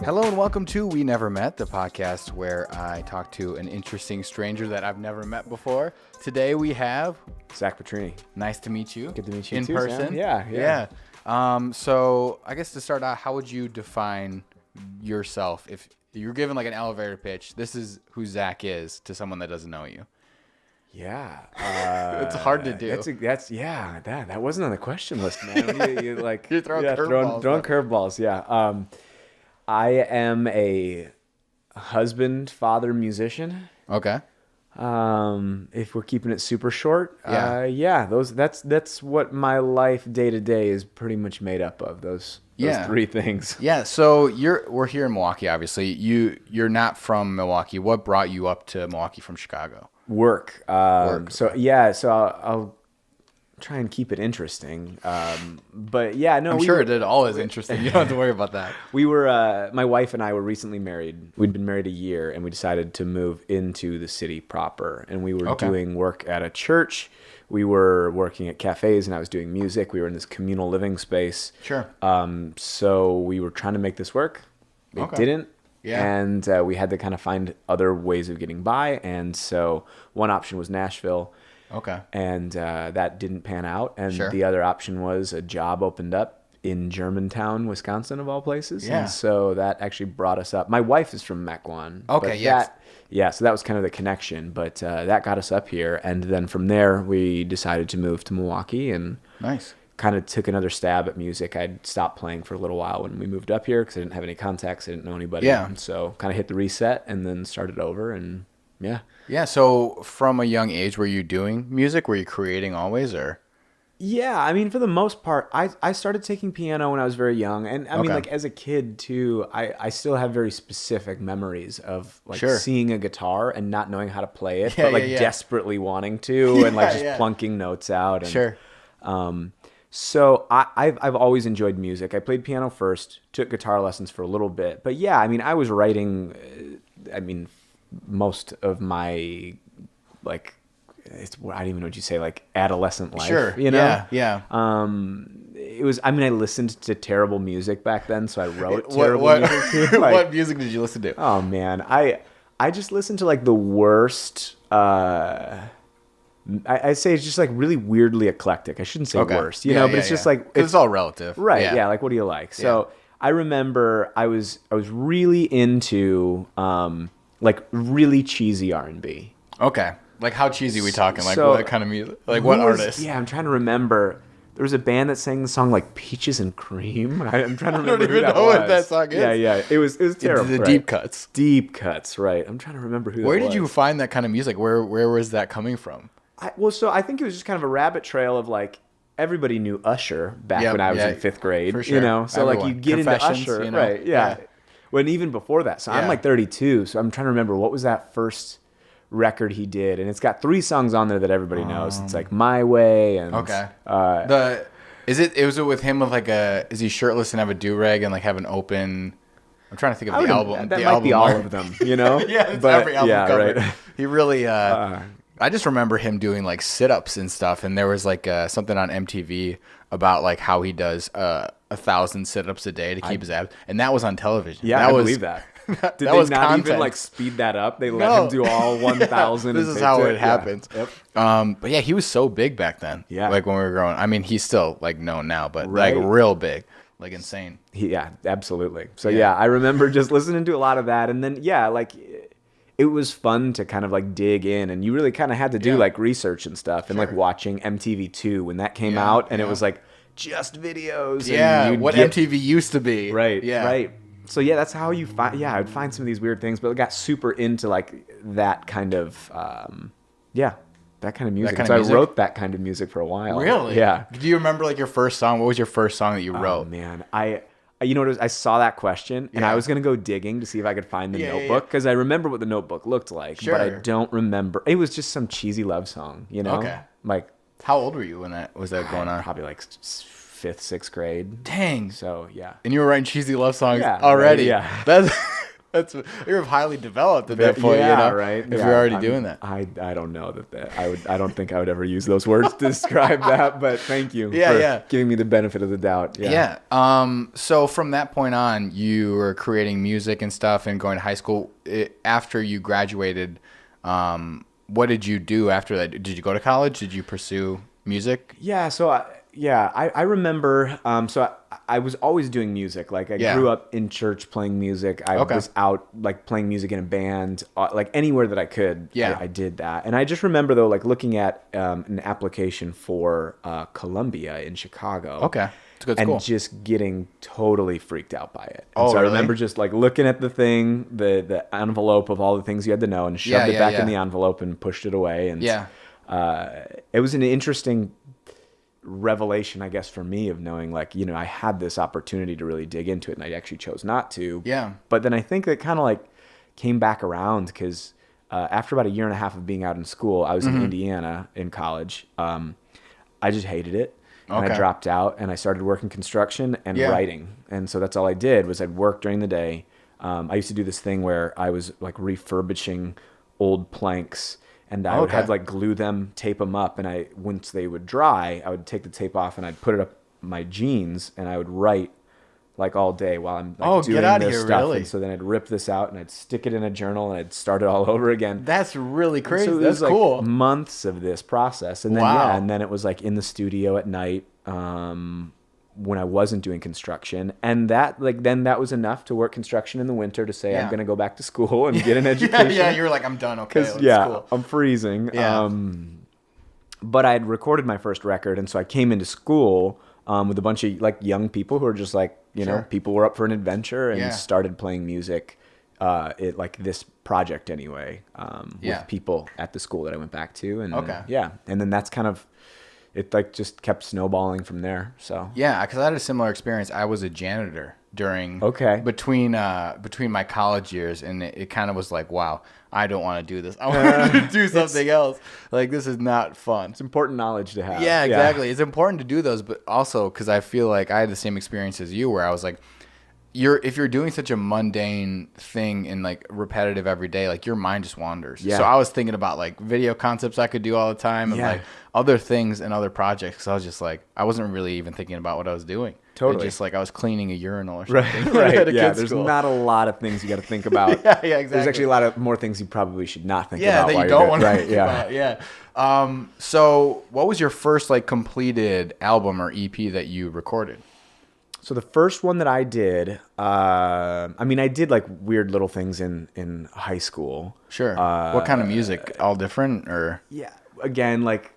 Hello and welcome to We Never Met, the podcast where I talk to an interesting stranger that I've never met before. Today we have Zach Pietrini. Nice to meet you. Good to meet you in too, person. Sam. Yeah. So I guess to start out, how would you define yourself if you're given like an elevator pitch? This is who Zach is to someone that doesn't know you. Yeah, It's hard to do. That wasn't on the question list, man. You're throwing curveballs. Throwing curveballs. Yeah. I am a husband, father, musician. Okay. If we're keeping it super short, Yeah. that's what my life day to day is pretty much made up of. Those three things. Yeah. So we're here in Milwaukee. Obviously, you're not from Milwaukee. What brought you up to Milwaukee from Chicago? Work. Work. So I'll try and keep it interesting. But yeah, no, I'm sure it all is interesting. You don't have to worry about that. We were, my wife and I were recently married. We'd been married a year, and we decided to move into the city proper. And we were doing work at a church. We were working at cafes, and I was doing music. We were in this communal living space. Sure. So we were trying to make this work. It didn't. Yeah. And we had to kind of find other ways of getting by. And so one option was Nashville. Okay. And that didn't pan out. And Sure. the other option was a job opened up in Germantown, Wisconsin, of all places. Yeah. And so that actually brought us up. My wife is from Mequon. Okay, yes. So that was kind of the connection. But that got us up here. And then from there, we decided to move to Milwaukee and Nice. kind of took another stab at music. I'd stopped playing for a little while when we moved up here because I didn't have any contacts. I didn't know anybody. Yeah. And so kind of hit the reset and then started over. And yeah. Yeah. So from a young age, were you doing music? Were you creating always, or? Yeah, I mean, for the most part, I started taking piano when I was very young. And I mean, Okay. like as a kid too, I still have very specific memories of like Sure. seeing a guitar and not knowing how to play it, Yeah, but like yeah. desperately wanting to and like just Yeah. plunking notes out. And, Sure. So I've always enjoyed music. I played piano first, took guitar lessons for a little bit. But yeah, I mean, I was writing, most of my, like, I don't even know what you say, like adolescent life. Sure. You know? Yeah. It was, I mean, I listened to terrible music back then, so I wrote What terrible music too. Like, what music did you listen to? oh man, I just listened to like the worst, I'd say it's just like really weirdly eclectic. I shouldn't say worst, you know, but it's just like, 'Cause it's all relative. right. Yeah. Yeah. Like, what do you like? So I remember I was really into, like really cheesy R&B. Okay. Like how cheesy we talking? Like So, what kind of music? Like what artist? Yeah, I'm trying to remember. There was a band that sang the song like "Peaches and Cream." I'm trying to remember even who that know was. what that song is. Yeah. It was terrible. The right. deep cuts. Deep cuts. Right. I'm trying to remember who. Where that did you was. find that kind of music? Where was that coming from? So I think it was just kind of a rabbit trail of like everybody knew Usher back Yep, when I was yeah, in fifth grade. for sure. You know, so like Everyone. you get into Confessions, Usher, you know? right? Yeah. When even before that, so Yeah. I'm like 32, so I'm trying to remember what was that first record he did, and it's got 3 songs on there that everybody knows. It's like My Way and Is it with him with like is he shirtless and have a do-rag and like have an open? I'm trying to think of the album. That the might album be all art. of them, you know. Yeah, it's But, every album yeah, cover. right. He really. I just remember him doing like sit-ups and stuff, and there was like something on MTV about like how he does 1,000 sit-ups a day to keep his abs, and that was on television. Yeah, that I was, believe that. Did that they was not content. even like speed that up? They let No. him do all 1,000. This and is say, how it yeah. happens. Yep. But yeah, he was so big back then. Yeah. Like when we were growing. I mean, he's still like known now, but Right. like real big, like insane. Yeah, absolutely. So Yeah. yeah, I remember just listening to a lot of that, and then like it was fun to kind of like dig in, and you really kind of had to do like research and stuff, and like watching MTV2 when that came out, and it was like just videos. Yeah, and you'd what get, MTV used to be. right? Yeah. Right. So yeah, that's how you find. Yeah, I'd find some of these weird things, but I got super into like that kind of that kind of music. kind of so music? I wrote that kind of music for a while. Really? Yeah. Do you remember like your first song? What was your first song that you Oh wrote? man, you know what it was? I saw that question and I was gonna go digging to see if I could find the notebook because I remember what the notebook looked like, but I Sure. don't remember. It was just some cheesy love song, you know? Okay. Like How old were you when that was going on? probably like 5th, 6th grade. Dang. So yeah. And you were writing cheesy love songs Yeah, already. right, yeah. That's You're highly developed at that point, right. If you're already doing that. I don't know that I don't think I would ever use those words to describe that, but thank you for giving me the benefit of the doubt. Yeah. So from that point on, you were creating music and stuff and going to high school. After you graduated, what did you do after that? Did you go to college? Did you pursue music? Yeah. So I remember. I was always doing music. Like I grew up in church playing music. I was out like playing music in a band, like anywhere that I could. Yeah. I did that. And I just remember though, like looking at an application for Columbia in Chicago. Okay. It's a good and school. just getting totally freaked out by it. And Oh, so really? I remember just like looking at the thing, the envelope of all the things you had to know, and shoved it back in the envelope and pushed it away. And it was an interesting revelation, I guess, for me of knowing like, you know, I had this opportunity to really dig into it, and I actually chose not to. Yeah. But then I think that kind of like came back around because after about a year and a half of being out in school, I was in Indiana in college. I just hated it. And I dropped out and I started working construction and writing. And so that's all I did was I'd work during the day. I used to do this thing where I was like refurbishing old planks, and I would have like glue them, tape them up. And once they would dry, I would take the tape off and I'd put it up my jeans and I would write like all day while I'm like doing this stuff. Really? And so then I'd rip this out and I'd stick it in a journal and I'd start it all over again. That's really crazy. So That's like cool. Months of this process. And then, and then it was like in the studio at night when I wasn't doing construction. And that, like, then that was enough to work construction in the winter to say, I'm going to go back to school and get an education. You were like, I'm done. Okay. Cool. I'm freezing. Yeah. But I had recorded my first record. And so I came into school with a bunch of like young people who were just like, you know, people were up for an adventure and started playing music. Like this project anyway, with people at the school that I went back to. And and then that's kind of, it like just kept snowballing from there. So because I had a similar experience. I was a janitor during between my college years, and it kind of was like, wow, I don't want to do this. I want to do something else. Like, this is not fun. It's important knowledge to have. Yeah, exactly. It's important to do those, but also because I feel like I had the same experience as you, where I was like, if you're doing such a mundane thing and like repetitive every day, like your mind just wanders. So I was thinking about like video concepts I could do all the time and like other things and other projects. So I was just like, I wasn't really even thinking about what I was doing. Totally. Just like I was cleaning a urinal or something. Right. There's not a lot of things you got to think about. Exactly. There's actually a lot of more things you probably should not think about. That while you don't you're want to think about. Yeah. So what was your first like completed album or EP that you recorded? So the first one that I did, I mean, I did like weird little things in high school. Sure. What kind of music? All different or? Yeah. Again, like,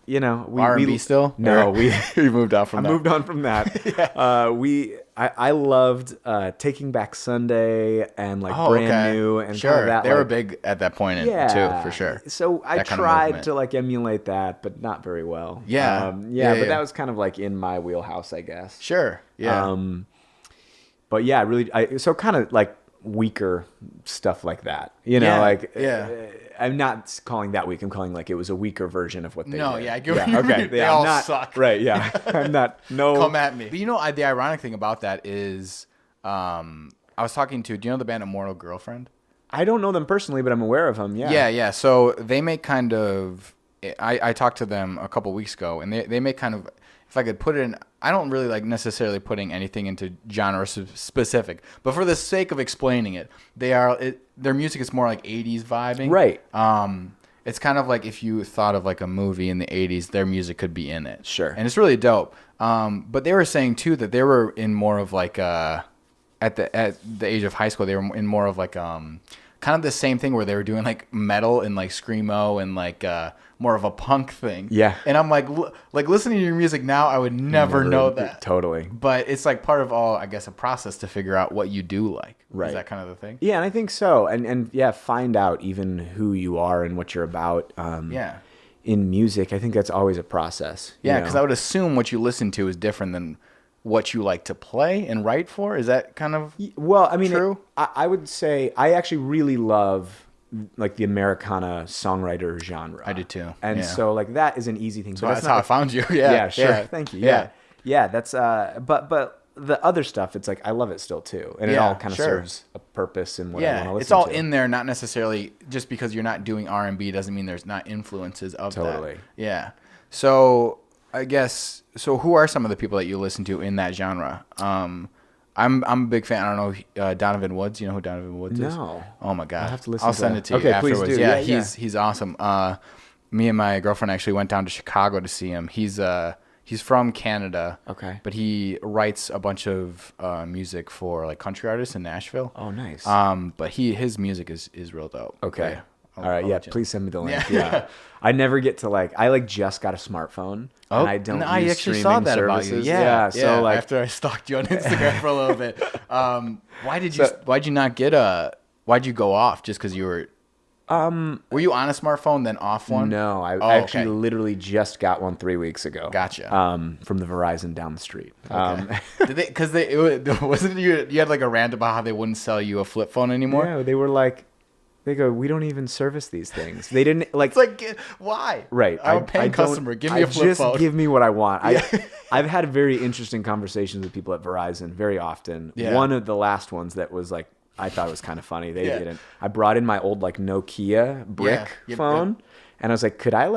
you know, R&B still? No, we moved on from that. I moved on from that. I loved Taking Back Sunday and like Brand New and kind of that. They were big at that point too, for sure. So I tried to like emulate that, but not very well. But that was kind of like in my wheelhouse, I guess. Sure. Yeah. But yeah, really, so kind of like weaker stuff like that, you know, I'm not calling that weak. I'm calling like it was a weaker version of what they did. I get what you mean. They all suck. Right, yeah. I'm not, Come at me. But you know, the ironic thing about that is I was talking to, do you know the band Immortal Girlfriend? I don't know them personally, but I'm aware of them, Yeah. So they make kind of, I talked to them a couple weeks ago, and they make kind of, if I could put it in, I don't really like necessarily putting anything into genre specific, but for the sake of explaining it, their music is more like 80s vibing. Right. It's kind of like if you thought of like a movie in the 80s, their music could be in it. Sure. And it's really dope. But they were saying too that they were in more of like at the age of high school, they were in more of like kind of the same thing where they were doing like metal and like screamo and like more of a punk thing. Yeah. And I'm like listening to your music now, I would never know that. Totally. But it's like part of all, I guess, a process to figure out what you do like. Right. Is that kind of the thing? Yeah, and I think so. And find out even who you are and what you're about. In music, I think that's always a process. Yeah, because I would assume what you listen to is different than what you like to play and write for. Is that kind of true? I would say I actually really love like the Americana songwriter genre. I do too. And so like that is an easy thing. So that's how I found you. Yeah. Sure. Thank you. Yeah. That's but the other stuff, it's like I love it still too, and it all kind of serves a purpose in what I want to listen to. It's all in there, not necessarily just because you're not doing R&B doesn't mean there's not influences of that. Yeah. So I guess who are some of the people that you listen to in that genre? I'm a big fan. I don't know Donovan Woods. You know who Donovan Woods is? No. Oh my God. I'll have to listen. I'll send it to you afterwards. Please do. Yeah, he's awesome. Me and my girlfriend actually went down to Chicago to see him. He's from Canada. Okay. But he writes a bunch of music for like country artists in Nashville. Oh, nice. But his music is real dope. Okay. All right. Please send me the link. Yeah. I never get to I just got a smartphone. Oh, and I don't. I actually saw that services. About you. Yeah. So after I stalked you on Instagram for a little bit, why'd you not get why'd you go off? Just because you were. Were you on a smartphone then off one? No, I actually literally just got one 3 weeks ago. Gotcha. From the Verizon down the street. Okay. Wasn't you had like a rant about how they wouldn't sell you a flip phone anymore? Yeah, they were like, they go, we don't even service these things. They didn't like. It's like, why? Right. I'm a paying customer. Give me a flip phone. Just give me what I want. I've had very interesting conversations with people at Verizon very often. Yeah. One of the last ones that was like, I thought it was kind of funny. They didn't. I brought in my old like Nokia brick phone, and I was like, could I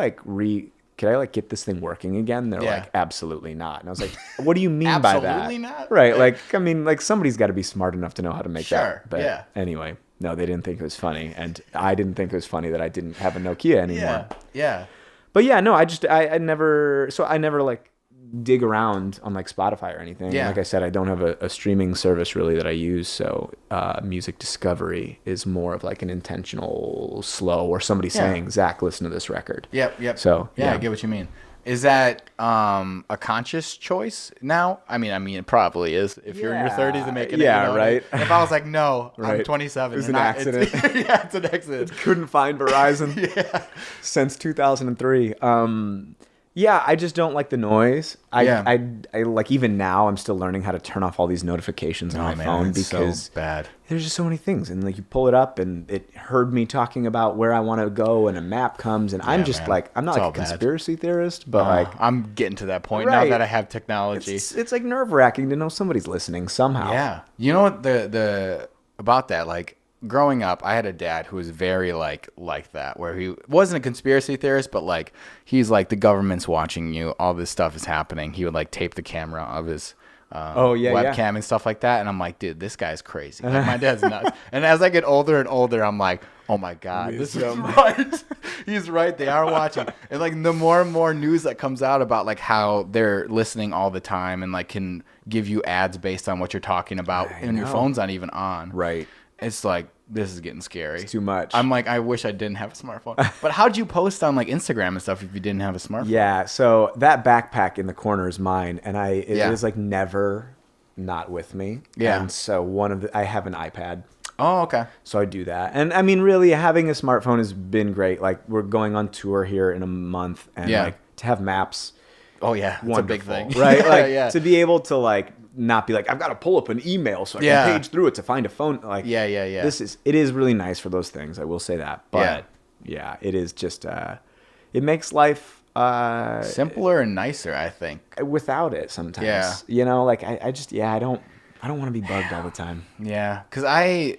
get this thing working again? They're like, absolutely not. And I was like, what do you mean by that? Absolutely not. Right. Like, I mean, like somebody's got to be smart enough to know how to make that. But anyway, no, they didn't think it was funny, and I didn't think it was funny that I didn't have a Nokia anymore. Yeah. But yeah, no, I never like dig around on like Spotify or anything. Like I said, I don't have a streaming service really that I use, so music discovery is more of like an intentional slow or somebody saying, Zach, listen to this record. Yep. So I get what you mean. Is that a conscious choice now? I mean, it probably is. If you're in your 30s and making it, right. If I was like, no, I'm 27. It was an accident. It's an accident. Couldn't find Verizon since 2003. Yeah, I just don't like the noise. I like, even now I'm still learning how to turn off all these notifications on my phone because so bad. There's just so many things, and like you pull it up and it heard me talking about where I want to go, and a map comes, and I'm just like, I'm not like a conspiracy theorist, but like I'm getting to that point now that I have technology. It's like nerve-wracking to know somebody's listening somehow. Yeah, you know what the about that, like, growing up, I had a dad who was very like that, where he wasn't a conspiracy theorist, but like he's like, the government's watching you, all this stuff is happening. He would like tape the camera of his webcam and stuff like that, and I'm like, dude, this guy's crazy. Like, my dad's nuts. And as I get older and older, I'm like, oh my God, this is right. He's right. They are watching. And like the more and more news that comes out about like how they're listening all the time and like can give you ads based on what you're talking about, and your phone's not even on. Right. It's like, this is getting scary. It's too much. I'm like, I wish I didn't have a smartphone. But how'd you post on like Instagram and stuff if you didn't have a smartphone? Yeah, so that backpack in the corner is mine, and it is like never not with me. Yeah. And so I have an iPad. Oh, okay. So I do that. And I mean, really, having a smartphone has been great. Like, we're going on tour here in a month, and like to have maps. Oh yeah, it's a big thing, right? Like to be able to like not be like, I've got to pull up an email so I can page through it to find a phone. Like, it is really nice for those things. I will say that, but it is just it makes life simpler and nicer, I think, without it sometimes. Yeah, you know, like I just I don't want to be bugged all the time. Yeah, because I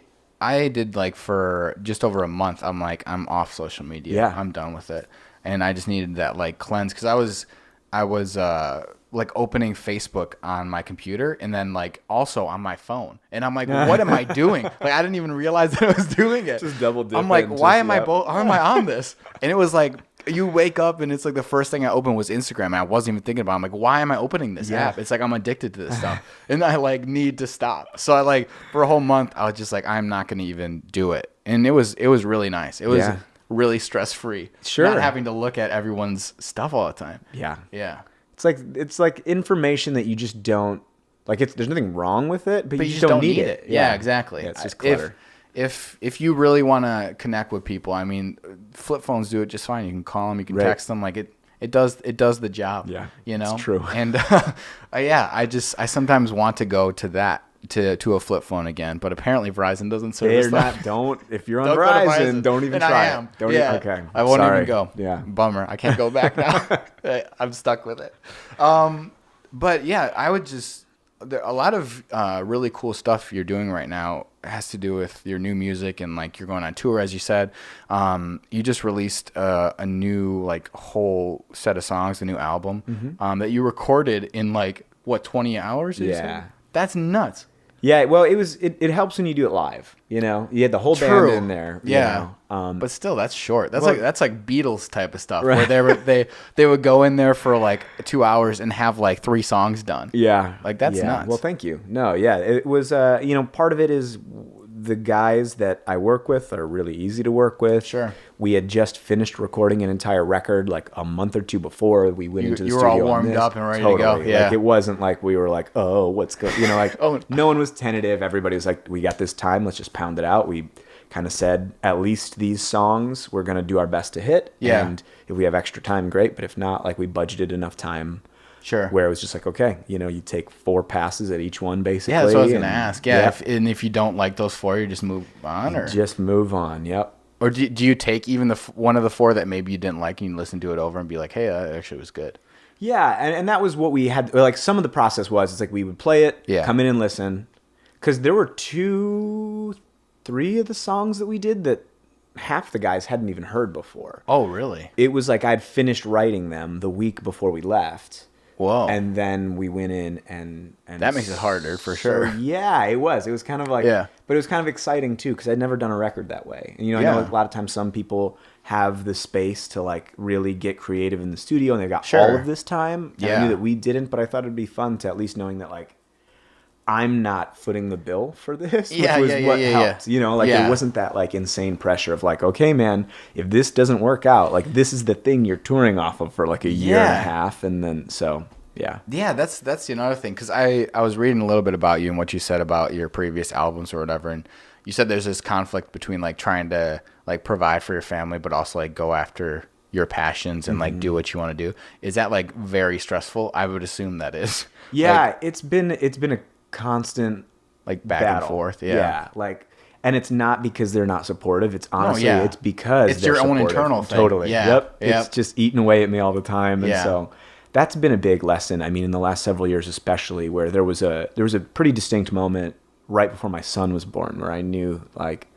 did like for just over a month. I'm like, I'm off social media. Yeah, I'm done with it, and I just needed that like cleanse, because I was like opening Facebook on my computer and then like also on my phone, and I'm like, what am I doing? Like, I didn't even realize that I was doing it. Just double dip. I'm like, why am I on this? And it was like, you wake up and it's like the first thing I opened was Instagram, and I wasn't even thinking about it. I'm like, why am I opening this app? It's like I'm addicted to this stuff, and I like need to stop. So I like for a whole month I was just like, I'm not gonna even do it, and it was really nice. It was really stress free. Sure, not having to look at everyone's stuff all the time. Yeah. It's like information that you just don't like. There's nothing wrong with it, but you just don't need it. Yeah, exactly. Yeah, it's just clutter. If you really want to connect with people, I mean, flip phones do it just fine. You can call them, you can text them. Like it does the job. Yeah, you know, it's true. And I sometimes want to go to that. To a flip phone again, but apparently Verizon doesn't service that. If you're on Verizon, don't even try it. Okay. I won't even go. Yeah. Bummer. I can't go back now. I'm stuck with it. But yeah, I would just a lot of really cool stuff you're doing right now has to do with your new music, and like you're going on tour, as you said. You just released a new like whole set of songs, a new album that you recorded in like what 20 hours? Yeah, that's nuts. Yeah, well, it helps when you do it live. You know, you had the whole band in there. Yeah, but still, that's short. That's like Beatles type of stuff, right? Where they would go in there for like 2 hours and have like 3 songs done. Yeah, like that's nuts. Well, thank you. No, yeah, it was. Part of it is the guys that I work with are really easy to work with. Sure. We had just finished recording an entire record like a month or two before we went into the studio. You were all warmed up and ready to go. Yeah. Like it wasn't like we were like, oh, what's going, like no one was tentative. Everybody was like, we got this time. Let's just pound it out. We kind of said, at least these songs we're going to do our best to hit. Yeah. And if we have extra time, great. But if not, like we budgeted enough time. Sure. Where it was just like, okay, you take 4 passes at each one, basically. Yeah, that's what I was going to ask. Yeah. If you don't like those 4, you just move on, or just move on. Yep. Or do you take even one of the 4 that maybe you didn't like and you listen to it over and be like, hey, that actually was good? Yeah, and that was what we had. Like some of the process was, it's like we would play it, come in and listen, because there were 2, 3 of the songs that we did that half the guys hadn't even heard before. Oh, really? It was like I'd finished writing them the week before we left. Whoa. And then we went in and that makes it harder for sure. Yeah, it was. It was kind of like, but it was kind of exciting too, because I'd never done a record that way. And, I know a lot of times some people have the space to like really get creative in the studio and they've got all of this time. And I knew that we didn't, but I thought it'd be fun to at least knowing that like, I'm not footing the bill for this, which was what helped. It wasn't that like insane pressure of like, okay, man, if this doesn't work out, like this is the thing you're touring off of for like a year and a half, and then yeah, that's another thing, because I was reading a little bit about you and what you said about your previous albums or whatever, and you said there's this conflict between like trying to like provide for your family, but also like go after your passions and like do what you want to do. Is that like very stressful? I would assume that is. Yeah, it's been a constant like back battle. And forth. And it's not because they're not supportive. It's honestly it's because it's your own internal thing. Totally. Yep. It's just eating away at me all the time. And so that's been a big lesson. I mean, in the last several years especially, where there was a pretty distinct moment right before my son was born where I knew like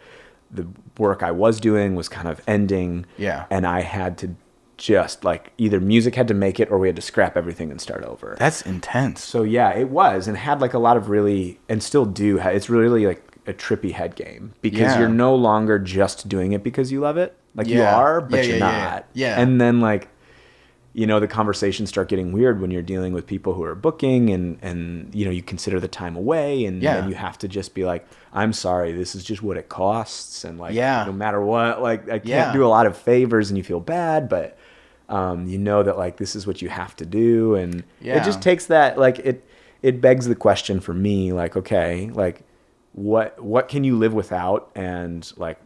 the work I was doing was kind of ending. Yeah. And I had to just like either music had to make it or we had to scrap everything and start over. That's intense. So yeah, it was, and had like a lot of really, and still do, it's really like a trippy head game, because you're no longer just doing it because you love it. Like you are, but you're not. Yeah. And then like, the conversations start getting weird when you're dealing with people who are booking and you consider the time away, and then you have to just be like, I'm sorry, this is just what it costs. And like, no matter what, like I can't do a lot of favors, and you feel bad, but that like this is what you have to do. And it just takes that, like it begs the question for me, like, okay, like what can you live without, and like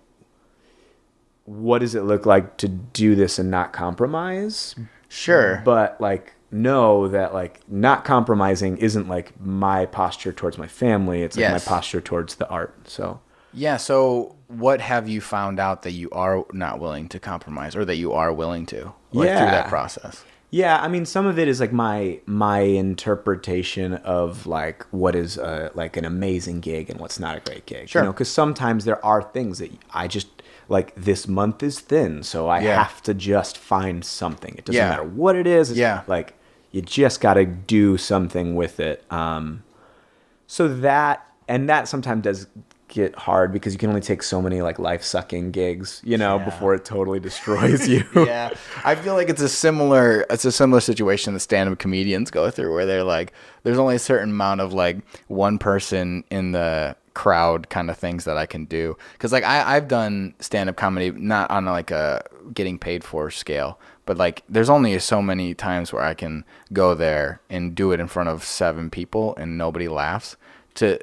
what does it look like to do this and not compromise? Sure. But like know that like not compromising isn't like my posture towards my family, it's like my posture towards the art. So so what have you found out that you are not willing to compromise, or that you are willing to, like, through that process? Yeah, I mean, some of it is like my interpretation of like what is like an amazing gig and what's not a great gig. Sure. Because sometimes there are things that I just like, this month is thin, so I have to just find something. It doesn't matter what it is. It's like you just got to do something with it. So that sometimes does get hard, because you can only take so many like life-sucking gigs, before it totally destroys you. I feel like it's a similar situation that stand-up comedians go through, where they're like, there's only a certain amount of like one person in the crowd kind of things that I can do, because like I've done stand-up comedy not on like a getting paid for scale, but like there's only so many times where I can go there and do it in front of 7 people and nobody laughs to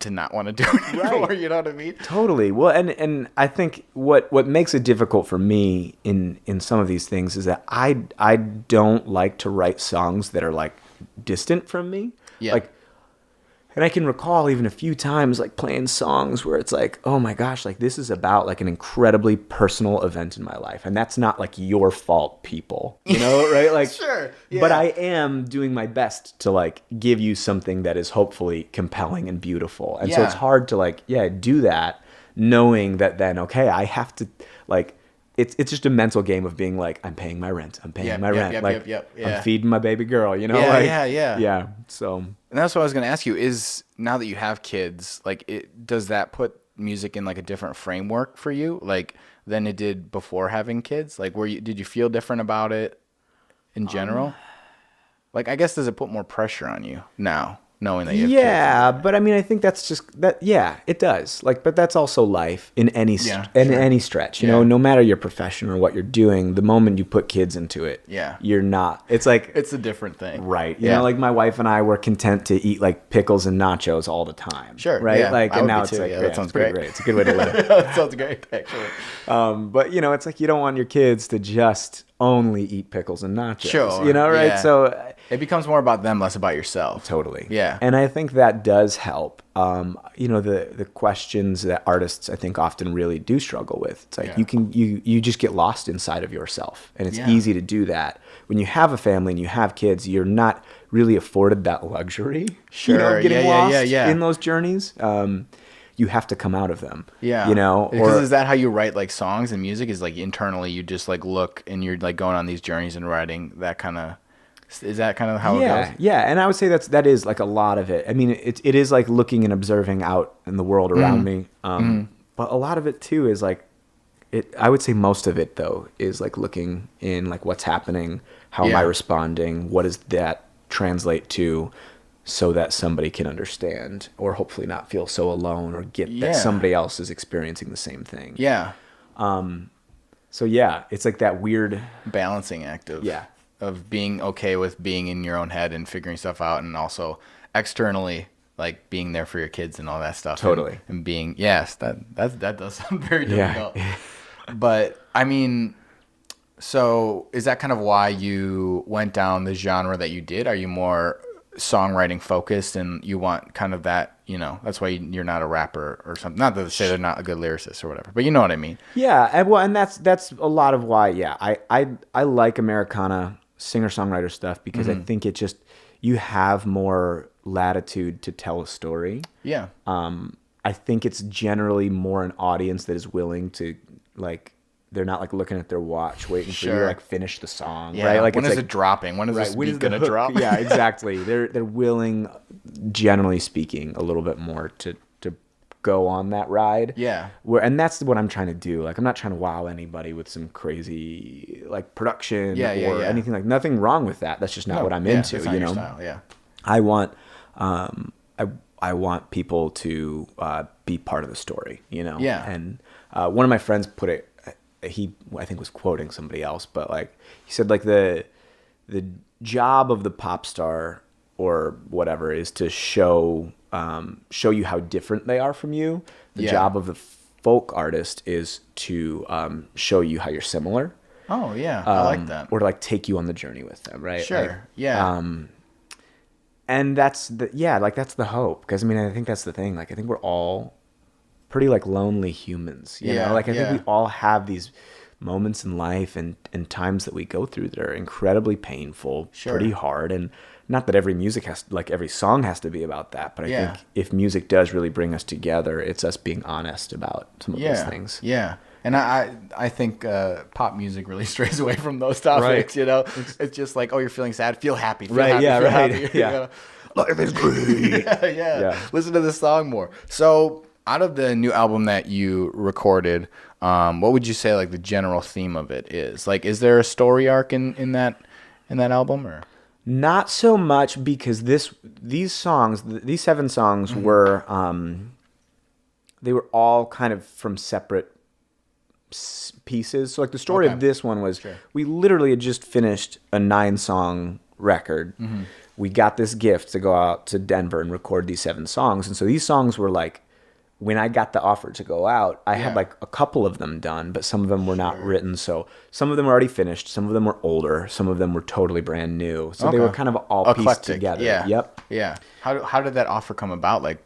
not want to do it anymore. Right. You know what I mean? Totally. Well, and I think what makes it difficult for me in some of these things is that I don't like to write songs that are like distant from me. Yeah. Like And I can recall even a few times like playing songs where it's like, oh my gosh, like this is about like an incredibly personal event in my life. And that's not like your fault, people, you know, right? Like, Sure. Yeah. But I am doing my best to like give you something that is hopefully compelling and beautiful. And so it's hard to like, do that knowing that then, okay, I have to like, it's just a mental game of being like, I'm paying my rent. I'm paying my rent. I'm feeding my baby girl, you know? Yeah. So. And that's what I was going to ask you is now that you have kids, like does that put music in like a different framework for you? Like than it did before having kids? Like did you feel different about it in general? Like, I guess does it put more pressure on you now? Knowing that you have kids. Yeah, but I mean, I think that's just that. Yeah, it does. Like, but that's also life in any any stretch. You know, no matter your profession or what you're doing, the moment you put kids into it, you're not. It's like it's a different thing, right? You know, like my wife and I were content to eat like pickles and nachos all the time. Sure, right? Yeah, like, and now it's too. like that sounds great. It's a good way to live. That sounds great, actually. But you know, it's like you don't want your kids to just only eat pickles and nachos. Sure, you know, right? Yeah. So it becomes more about them, less about yourself. Totally. Yeah. And I think that does help. You know, the questions that artists I think often really do struggle with. It's like you just get lost inside of yourself. And it's easy to do that. When you have a family and you have kids, you're not really afforded that luxury. Sure. You know, getting lost in those journeys. You have to come out of them. Yeah. You know? Because is that how you write like songs and music? Is like internally you just like look and you're like going on these journeys and writing that kind of. Is that kind of how it goes? Yeah, and I would say that is like a lot of it. I mean, it is like looking and observing out in the world around me. But a lot of it too is like, I would say most of it though is like looking in like what's happening, how am I responding, what does that translate to, so that somebody can understand or hopefully not feel so alone or get that somebody else is experiencing the same thing. Yeah. So yeah, it's like that weird balancing act of being okay with being in your own head and figuring stuff out, and also externally like being there for your kids and all that stuff. Totally. And being that does sound very difficult. But I mean, so is that kind of why you went down the genre that you did? Are you more songwriting focused and you want kind of that, you know, that's why you're not a rapper or something? Not to say they're not a good lyricist or whatever, but you know what I mean? Yeah. And that's a lot of why. Yeah. I like Americana singer-songwriter stuff because I think it just, you have more latitude to tell a story. Yeah. I think it's generally more an audience that is willing to like, they're not like looking at their watch waiting for you to like finish the song, right? Like when is it dropping? When is this beat gonna drop? Yeah, exactly. They're willing, generally speaking, a little bit more to go on that ride. Yeah. And that's what I'm trying to do. Like I'm not trying to wow anybody with some crazy like production or anything like. Nothing wrong with that. That's just not what I'm into. That's not you your know. Style. Yeah. I want I want people to be part of the story. You know. Yeah. And one of my friends put it. He I think was quoting somebody else, but like he said like the job of the pop star or whatever is to show you how different they are from you. The job of the folk artist is to show you how you're similar. Oh yeah, I like that. Or to like take you on the journey with them, right? Sure. Like, yeah. And that's that's the hope, because I mean I think that's the thing. Like I think we're all pretty like lonely humans, you know? Like I think we all have these moments in life and times that we go through that are incredibly painful, pretty hard. And not that every every song has to be about that, but I think if music does really bring us together, it's us being honest about some of those things. Yeah. And I think pop music really strays away from those topics, you know? It's just like, oh, you're feeling sad, feel happy. Feel happy, feel happy. Yeah. Life is great. yeah. Listen to this song more. So out of the new album that you recorded, what would you say like the general theme of it is? Like, is there a story arc in that album, or? Not so much, because these 7 songs were they were all kind of from separate pieces. So like the story of this one was we literally had just finished a 9-song record. We got this gift to go out to Denver and record these 7 songs, and so these songs were like when I got the offer to go out, I had like a couple of them done, but some of them were not written. So some of them were already finished. Some of them were older. Some of them were totally brand new. So they were kind of all eclectic. Pieced together. Yeah. Yep. Yeah. How did that offer come about? Like,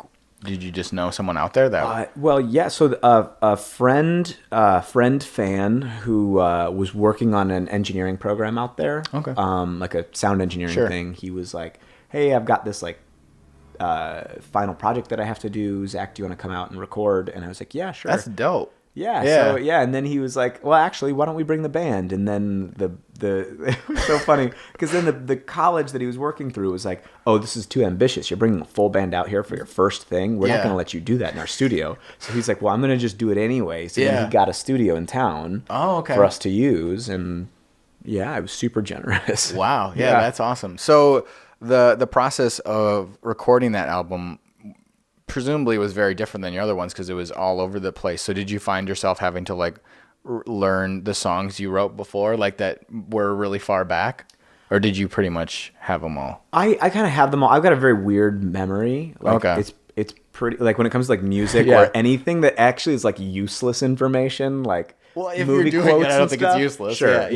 did you just know someone out there that? Well, yeah. So a friend fan who was working on an engineering program out there, like a sound engineering thing. He was like, "Hey, I've got this like final project that I have to do. Zach, do you want to come out and record?" And I was like, "Yeah, sure." That's dope. Yeah. So and then he was like, "Well, actually, why don't we bring the band?" And then the it was so funny because then the college that he was working through was like, "Oh, this is too ambitious. You're bringing a full band out here for your first thing. We're not going to let you do that in our studio." So he's like, "Well, I'm going to just do it anyway." So then he got a studio in town for us to use, and I was super generous. Wow. Yeah, that's awesome. So the process of recording that album presumably was very different than your other ones because it was all over the place. So did you find yourself having to like learn the songs you wrote before, like that were really far back, or did you pretty much have them all? I kind of have them all. I've got a very weird memory. Like, it's pretty like when it comes to like music or anything that actually is like useless information, like if movie you're doing quotes it, I don't think stuff. It's useless. Sure,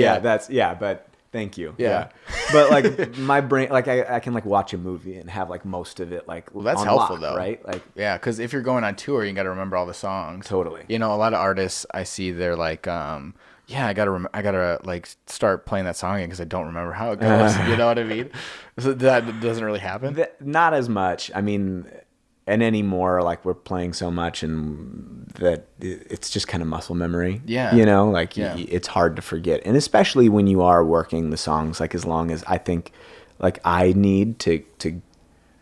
but. Thank you. Yeah. But like my brain, like I can like watch a movie and have like most of it like that's on helpful lock, though, right? Like because if you're going on tour, you got to remember all the songs. Totally. You know, a lot of artists I see, they're like, I gotta like start playing that song again because I don't remember how it goes. You know what I mean? So that doesn't really happen. Not as much. I mean. And anymore, like we're playing so much, and that it's just kind of muscle memory. Yeah, you know, like it's hard to forget, and especially when you are working the songs. Like as long as I think, like I need to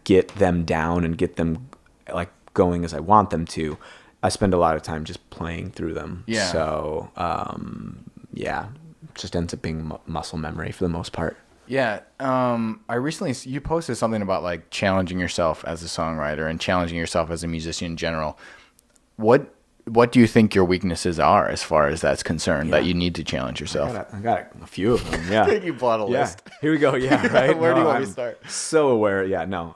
get them down and get them like going as I want them to. I spend a lot of time just playing through them. Yeah. So it just ends up being muscle memory for the most part. Yeah, I recently you posted something about like challenging yourself as a songwriter and challenging yourself as a musician in general. What do you think your weaknesses are as far as that's concerned that you need to challenge yourself? I got a few of them. Yeah, I think you brought a list. Here we go. Yeah, right. Where do you want me to start? So aware. Yeah, no.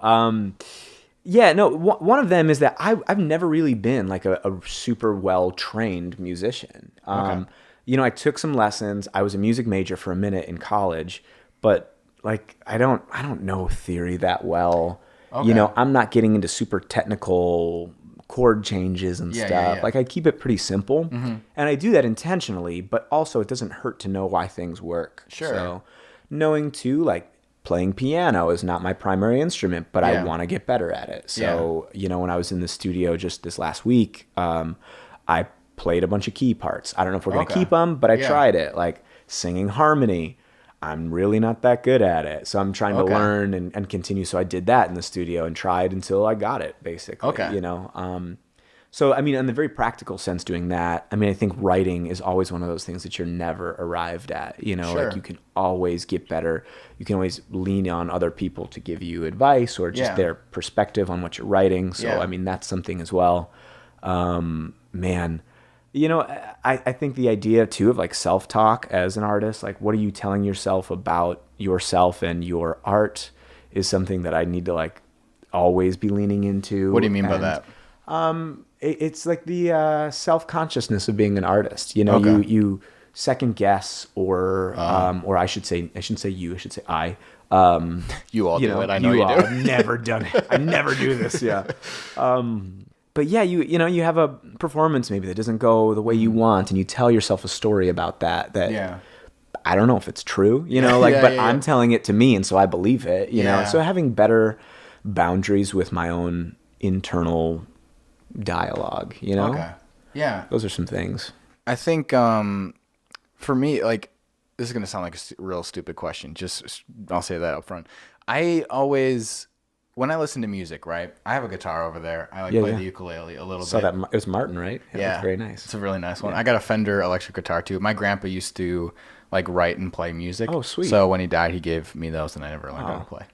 One of them is that I've never really been like a super well trained musician. You know, I took some lessons. I was a music major for a minute in college. But like I don't know theory that well. You know, I'm not getting into super technical chord changes and stuff. Yeah. Like I keep it pretty simple. And I do that intentionally, but also it doesn't hurt to know why things work. Sure. So knowing too, like playing piano is not my primary instrument, but I want to get better at it. So, you know, when I was in the studio just this last week, I played a bunch of key parts. I don't know if we're going to keep them, but I tried it. Like singing harmony. I'm really not that good at it. So I'm trying to learn and continue. So I did that in the studio and tried until I got it, basically. You know? So, I mean, in the very practical sense, doing that, I mean, I think writing is always one of those things that you're never arrived at. You know, like you can always get better. You can always lean on other people to give you advice or just their perspective on what you're writing. So, I mean, that's something as well. Man. You know, I think the idea, too, of, like, self-talk as an artist, like, what are you telling yourself about yourself and your art is something that I need to, like, always be leaning into. What do you mean by that? It's, like, the self-consciousness of being an artist. You know, you second-guess or I should say, I shouldn't say you, I should say I. You all do it. I know you do. I've never done it. I never do this, But yeah, you know, you have a performance maybe that doesn't go the way you want, and you tell yourself a story about that I don't know if it's true, you know, like, but I'm telling it to me, and so I believe it, you know. So having better boundaries with my own internal dialogue, you know. Those are some things. I think for me, like, this is gonna sound like a real stupid question. Just I'll say that up front. I always. When I listen to music, right, I have a guitar over there. I play the ukulele a little bit. That it was Martin, right? Yeah, very nice. It's a really nice one. I got a Fender electric guitar too. My grandpa used to like write and play music. Oh, sweet. So when he died, he gave me those, and I never learned how to play.